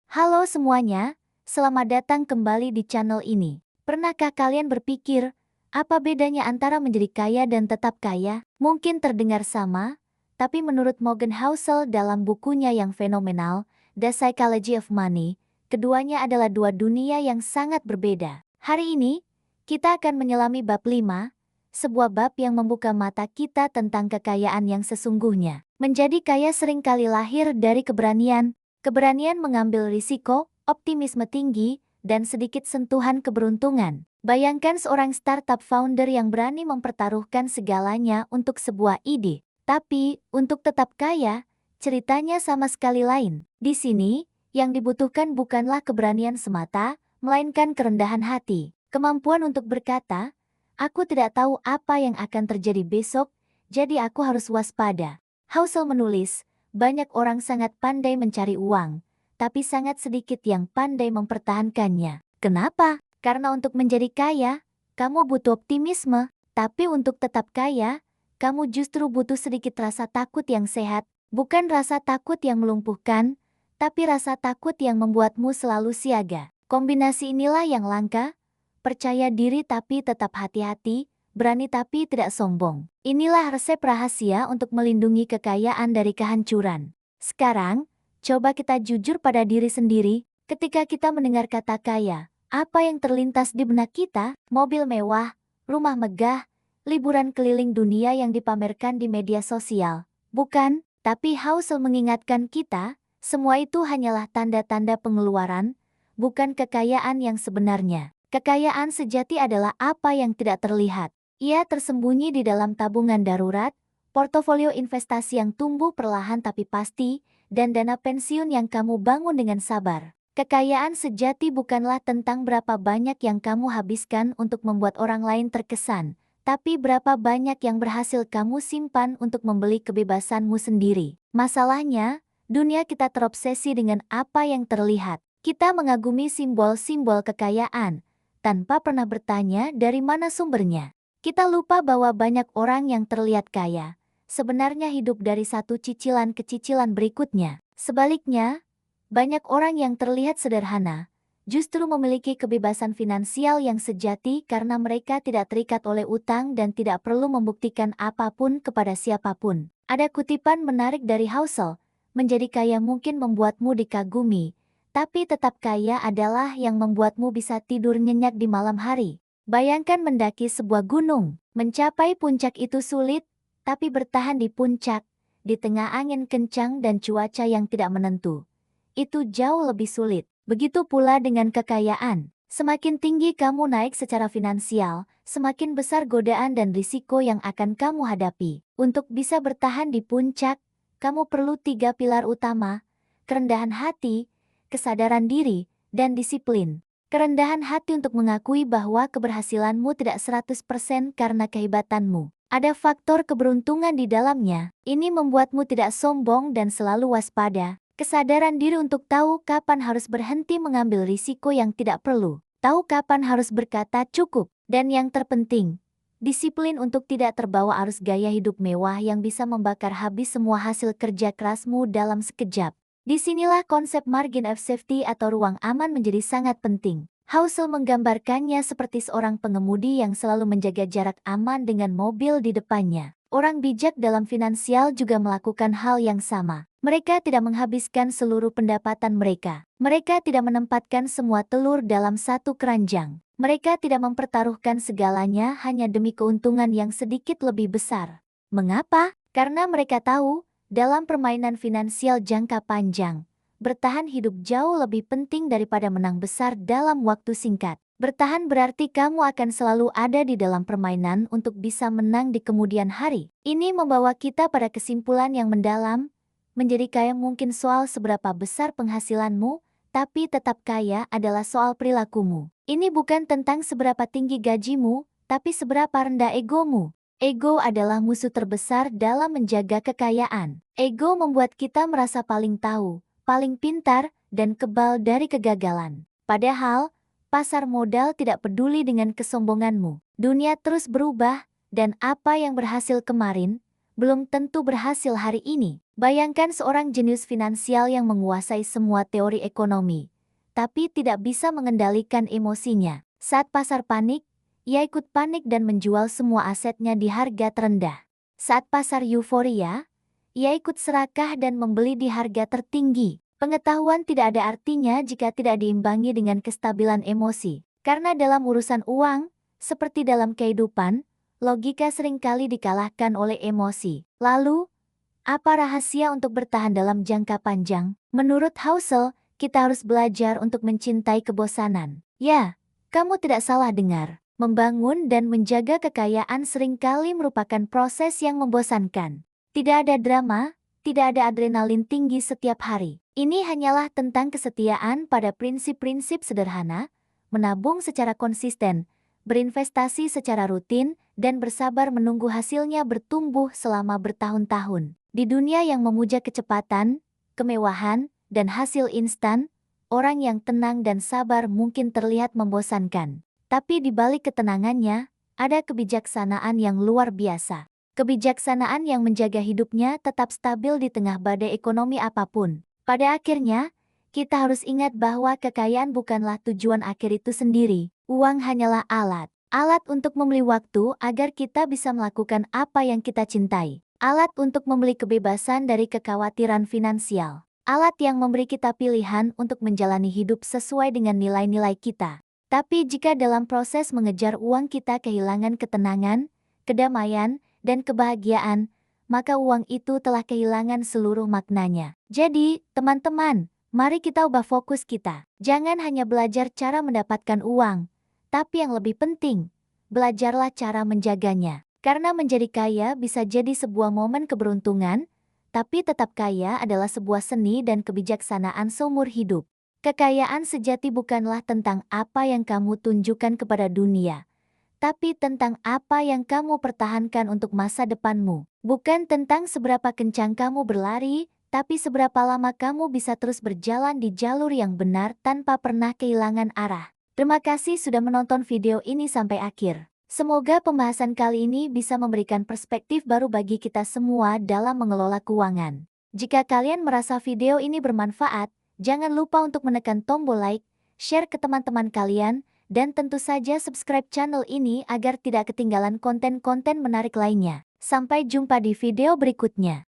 Halo semuanya, selamat datang kembali di channel ini. Pernahkah kalian berpikir, apa bedanya antara menjadi kaya dan tetap kaya? Mungkin terdengar sama, tapi menurut Morgan Housel dalam bukunya yang fenomenal, The Psychology of Money, keduanya adalah dua dunia yang sangat berbeda. Hari ini, kita akan menyelami bab 5, sebuah bab yang membuka mata kita tentang kekayaan yang sesungguhnya. Menjadi kaya seringkali lahir dari keberanian mengambil risiko, optimisme tinggi, dan sedikit sentuhan keberuntungan. Bayangkan seorang startup founder yang berani mempertaruhkan segalanya untuk sebuah ide. Tapi, untuk tetap kaya, ceritanya sama sekali lain. Di sini, yang dibutuhkan bukanlah keberanian semata, melainkan kerendahan hati. Kemampuan untuk berkata, "Aku tidak tahu apa yang akan terjadi besok, jadi aku harus waspada." Housel menulis, banyak orang sangat pandai mencari uang, tapi sangat sedikit yang pandai mempertahankannya. Kenapa? Karena untuk menjadi kaya, kamu butuh optimisme, tapi untuk tetap kaya, kamu justru butuh sedikit rasa takut yang sehat, bukan rasa takut yang melumpuhkan, tapi rasa takut yang membuatmu selalu siaga. Kombinasi inilah yang langka, percaya diri tapi tetap hati-hati, berani tapi tidak sombong. Inilah resep rahasia untuk melindungi kekayaan dari kehancuran. Sekarang, coba kita jujur pada diri sendiri, ketika kita mendengar kata kaya, apa yang terlintas di benak kita? Mobil mewah, rumah megah, liburan keliling dunia yang dipamerkan di media sosial. Bukan, tapi Housel mengingatkan kita, semua itu hanyalah tanda-tanda pengeluaran, bukan kekayaan yang sebenarnya. Kekayaan sejati adalah apa yang tidak terlihat. Ia tersembunyi di dalam tabungan darurat, portofolio investasi yang tumbuh perlahan tapi pasti, dan dana pensiun yang kamu bangun dengan sabar. Kekayaan sejati bukanlah tentang berapa banyak yang kamu habiskan untuk membuat orang lain terkesan, tapi berapa banyak yang berhasil kamu simpan untuk membeli kebebasanmu sendiri. Masalahnya, dunia kita terobsesi dengan apa yang terlihat. Kita mengagumi simbol-simbol kekayaan, tanpa pernah bertanya dari mana sumbernya. Kita lupa bahwa banyak orang yang terlihat kaya, sebenarnya hidup dari satu cicilan ke cicilan berikutnya. Sebaliknya, banyak orang yang terlihat sederhana, justru memiliki kebebasan finansial yang sejati karena mereka tidak terikat oleh utang dan tidak perlu membuktikan apapun kepada siapapun. Ada kutipan menarik dari Housel, menjadi kaya mungkin membuatmu dikagumi, tapi tetap kaya adalah yang membuatmu bisa tidur nyenyak di malam hari. Bayangkan mendaki sebuah gunung, mencapai puncak itu sulit, tapi bertahan di puncak, di tengah angin kencang dan cuaca yang tidak menentu. Itu jauh lebih sulit. Begitu pula dengan kekayaan. Semakin tinggi kamu naik secara finansial, semakin besar godaan dan risiko yang akan kamu hadapi. Untuk bisa bertahan di puncak, kamu perlu 3 pilar utama, kerendahan hati, kesadaran diri, dan disiplin. Kerendahan hati untuk mengakui bahwa keberhasilanmu tidak 100% karena kehebatanmu. Ada faktor keberuntungan di dalamnya. Ini membuatmu tidak sombong dan selalu waspada. Kesadaran diri untuk tahu kapan harus berhenti mengambil risiko yang tidak perlu. Tahu kapan harus berkata cukup. Dan yang terpenting, disiplin untuk tidak terbawa arus gaya hidup mewah yang bisa membakar habis semua hasil kerja kerasmu dalam sekejap. Disinilah konsep margin of safety atau ruang aman menjadi sangat penting. Housel menggambarkannya seperti seorang pengemudi yang selalu menjaga jarak aman dengan mobil di depannya. Orang bijak dalam finansial juga melakukan hal yang sama. Mereka tidak menghabiskan seluruh pendapatan mereka. Mereka tidak menempatkan semua telur dalam satu keranjang. Mereka tidak mempertaruhkan segalanya hanya demi keuntungan yang sedikit lebih besar. Mengapa? Karena mereka tahu, dalam permainan finansial jangka panjang, bertahan hidup jauh lebih penting daripada menang besar dalam waktu singkat. Bertahan berarti kamu akan selalu ada di dalam permainan untuk bisa menang di kemudian hari. Ini membawa kita pada kesimpulan yang mendalam, menjadi kaya mungkin soal seberapa besar penghasilanmu, tapi tetap kaya adalah soal perilakumu. Ini bukan tentang seberapa tinggi gajimu, tapi seberapa rendah egomu. Ego adalah musuh terbesar dalam menjaga kekayaan. Ego membuat kita merasa paling tahu, paling pintar, dan kebal dari kegagalan. Padahal, pasar modal tidak peduli dengan kesombonganmu. Dunia terus berubah, dan apa yang berhasil kemarin, belum tentu berhasil hari ini. Bayangkan seorang jenius finansial yang menguasai semua teori ekonomi, tapi tidak bisa mengendalikan emosinya. Saat pasar panik, ia ikut panik dan menjual semua asetnya di harga terendah. Saat pasar euforia, ia ikut serakah dan membeli di harga tertinggi. Pengetahuan tidak ada artinya jika tidak diimbangi dengan kestabilan emosi. Karena dalam urusan uang, seperti dalam kehidupan, logika seringkali dikalahkan oleh emosi. Lalu, apa rahasia untuk bertahan dalam jangka panjang? Menurut Housel, kita harus belajar untuk mencintai kebosanan. Ya, kamu tidak salah dengar. Membangun dan menjaga kekayaan seringkali merupakan proses yang membosankan. Tidak ada drama, tidak ada adrenalin tinggi setiap hari. Ini hanyalah tentang kesetiaan pada prinsip-prinsip sederhana, menabung secara konsisten, berinvestasi secara rutin, dan bersabar menunggu hasilnya bertumbuh selama bertahun-tahun. Di dunia yang memuja kecepatan, kemewahan, dan hasil instan, orang yang tenang dan sabar mungkin terlihat membosankan. Tapi di balik ketenangannya, ada kebijaksanaan yang luar biasa. Kebijaksanaan yang menjaga hidupnya tetap stabil di tengah badai ekonomi apapun. Pada akhirnya, kita harus ingat bahwa kekayaan bukanlah tujuan akhir itu sendiri. Uang hanyalah alat. Alat untuk membeli waktu agar kita bisa melakukan apa yang kita cintai. Alat untuk membeli kebebasan dari kekhawatiran finansial. Alat yang memberi kita pilihan untuk menjalani hidup sesuai dengan nilai-nilai kita. Tapi jika dalam proses mengejar uang kita kehilangan ketenangan, kedamaian, dan kebahagiaan, maka uang itu telah kehilangan seluruh maknanya. Jadi, teman-teman, mari kita ubah fokus kita. Jangan hanya belajar cara mendapatkan uang, tapi yang lebih penting, belajarlah cara menjaganya. Karena menjadi kaya bisa jadi sebuah momen keberuntungan, tapi tetap kaya adalah sebuah seni dan kebijaksanaan seumur hidup. Kekayaan sejati bukanlah tentang apa yang kamu tunjukkan kepada dunia, tapi tentang apa yang kamu pertahankan untuk masa depanmu. Bukan tentang seberapa kencang kamu berlari, tapi seberapa lama kamu bisa terus berjalan di jalur yang benar tanpa pernah kehilangan arah. Terima kasih sudah menonton video ini sampai akhir. Semoga pembahasan kali ini bisa memberikan perspektif baru bagi kita semua dalam mengelola keuangan. Jika kalian merasa video ini bermanfaat, jangan lupa untuk menekan tombol like, share ke teman-teman kalian, dan tentu saja subscribe channel ini agar tidak ketinggalan konten-konten menarik lainnya. Sampai jumpa di video berikutnya.